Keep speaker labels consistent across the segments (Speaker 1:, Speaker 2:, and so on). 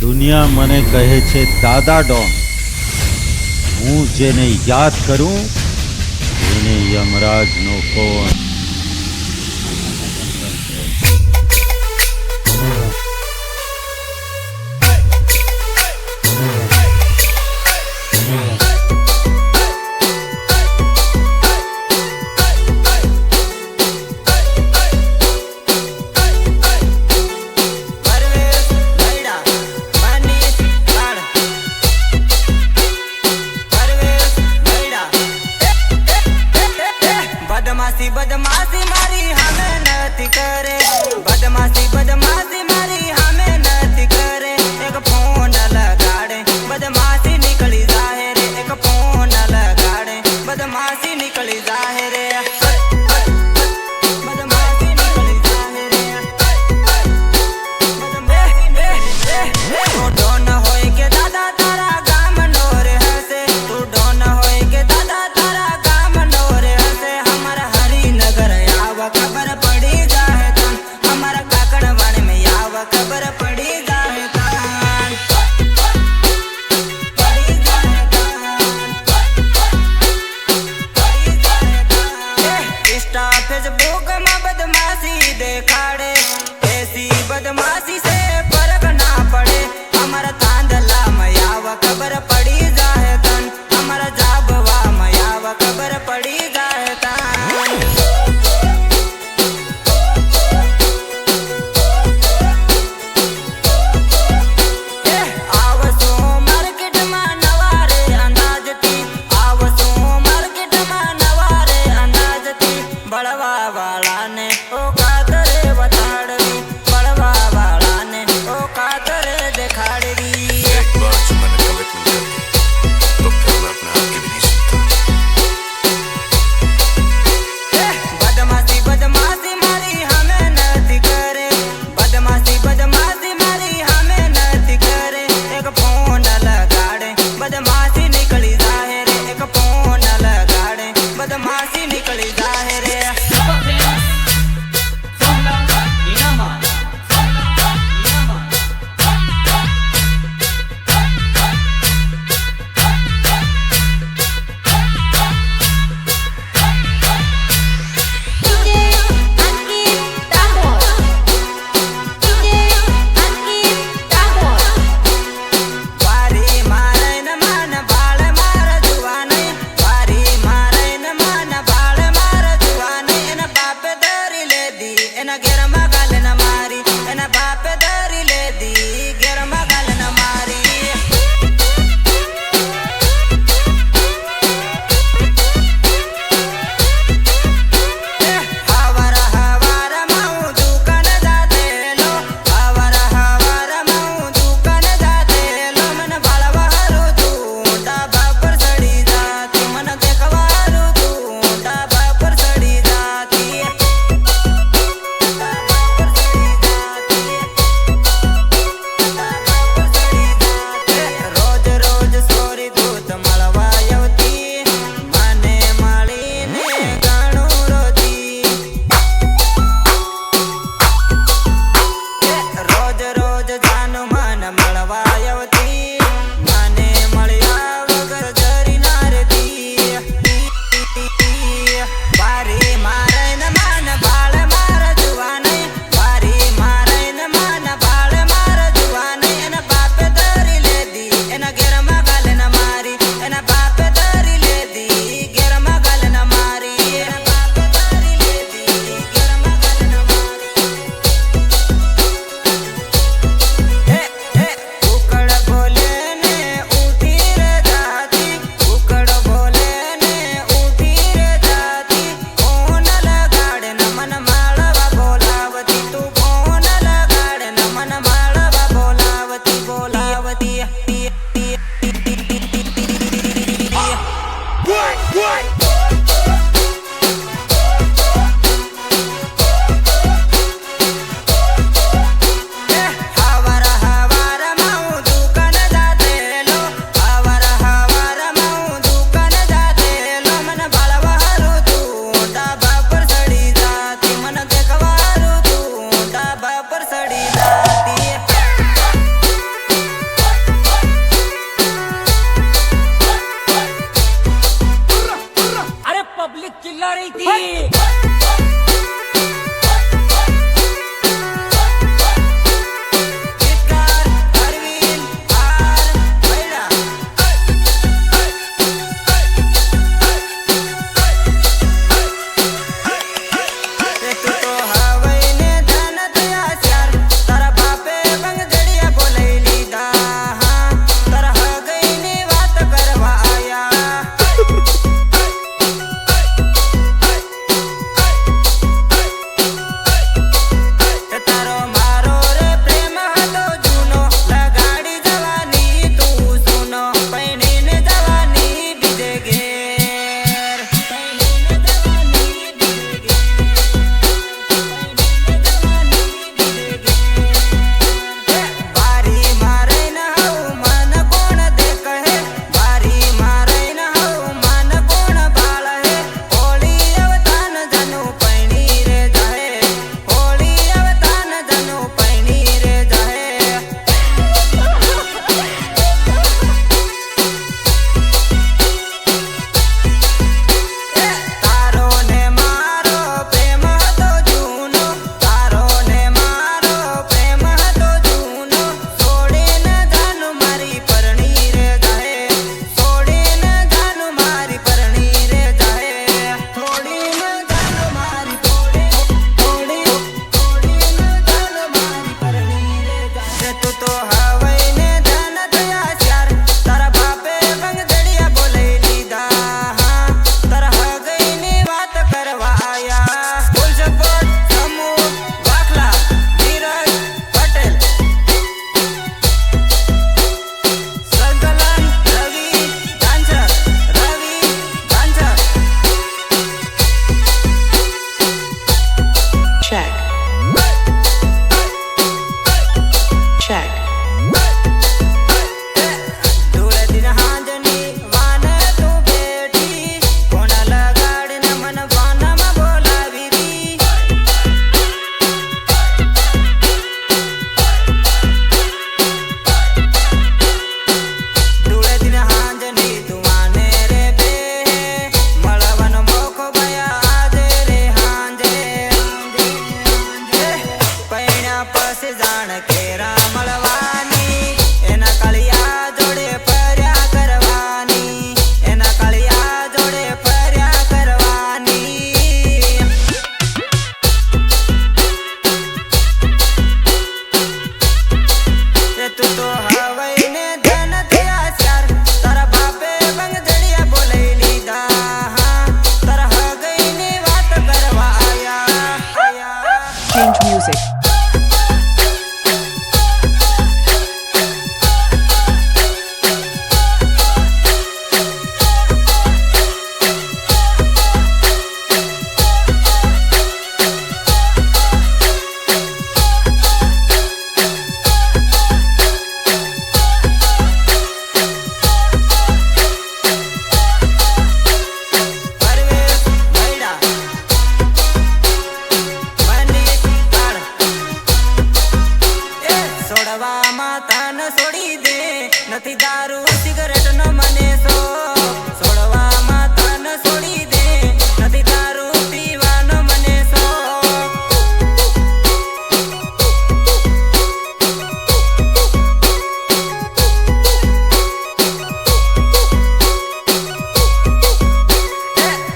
Speaker 1: દુનિયા મને કહે છે દાદા ડોન. હું જેને યાદ કરું એને યમરાજનો ફોન.
Speaker 2: बदमाशी बदमाशी मारी हमें नती करे, बदमाशी बदमाशी मारी हमें नती करे। एक फोन लगाड़े बदमाशी निकली जाहिर, एक फोन लगाड़े बदमाशी निकली जाहिर, बदमाशी निकली जाहिर। तू डोन होए के दादा तारा गाम नोर हसे, तू डोन होए के दादा तारा गाम नोर हसे। हमारा हरिनगर आवा खबर पड़ी जाए तन, हमारा काकड़वाड़ में आवा खबर पड़ी जाए तन, पड़ी जाए तन, पड़ी जाए तन। इंस्टा फेसबुक में बदमाशी देखाड़े, ऐसी बदमाशी से फर्क ना पड़े। हमारा तांदला में आवा खबर पड़ी जाए तन, हमारा जाबवा में आवा खबर पड़ी जाए तन। आवसो मार्केट में नवारे अंदाज थी, आवसो मार्केट में नवारे अंदाज थी। बड़वा वाला ने ओ कातरे बताड़ी, बड़वा वाला ने ओ कातरे दिखाड़ी।
Speaker 3: एक बार जो मैंने कमिटमेंट कर दी तो फिर मैं अपने आप की भी नहीं सुनता।
Speaker 2: बदमाशी बदमाशी मारी हमें नती करे, बदमाशी बदमाशी मारी हमें नती करे। एक फोन लगाड़े बदमाशी निकली जाहिर, एक फोन लगाड़े बदमाशी निकली जाहिर। નથી દારૂ સિગરેટ નો મને શોખ છોડવામાં તન છોડી દે નથી દારૂ પીવાનો મને શોખ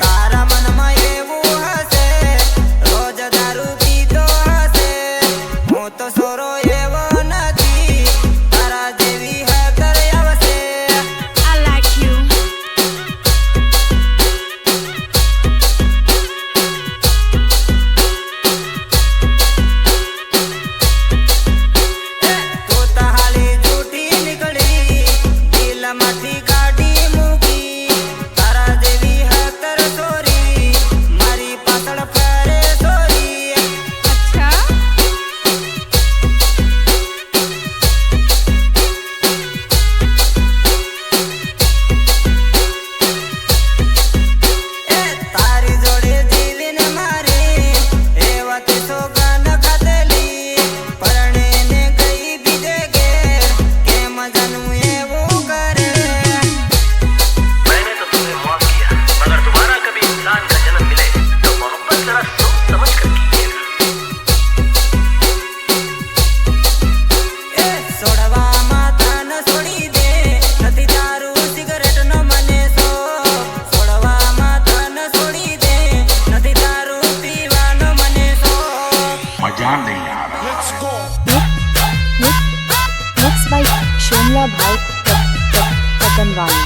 Speaker 2: તારા મનમાં એવું હશે રોજ દારૂ પીતો હશે હું તો સોરો એવો નથી તારા જેવી હતર આવશે
Speaker 4: I like you.
Speaker 2: તું તો હાલી જૂઠી નીકળી દિલમાંથી કાઢી મૂકી તારા જેવી હતર સોરી મારી પાછળ ફરે સોરી
Speaker 4: અચ્છા
Speaker 2: તારી જોડે જીવીને મારી એ વાતે સોગંદ ખાધેલી પરણીને ગઈ બીજે ઘેર કેમ જાનું એવું કરે
Speaker 5: मैंने तो तुम्हें माफ किया मगर दोबारा कभी इंसान का जन्म मिले तो मोहब्बत जरा सोच समझ कर कीजिएगा
Speaker 2: છોડવામાં તન છોડી દે નથી દારૂ સિગરેટ નો મને શોખ છોડવામાં તન છોડી દે નથી દારૂ પીવાનો મને શોખ
Speaker 6: Mixed by Shomla Bhai Katanwani.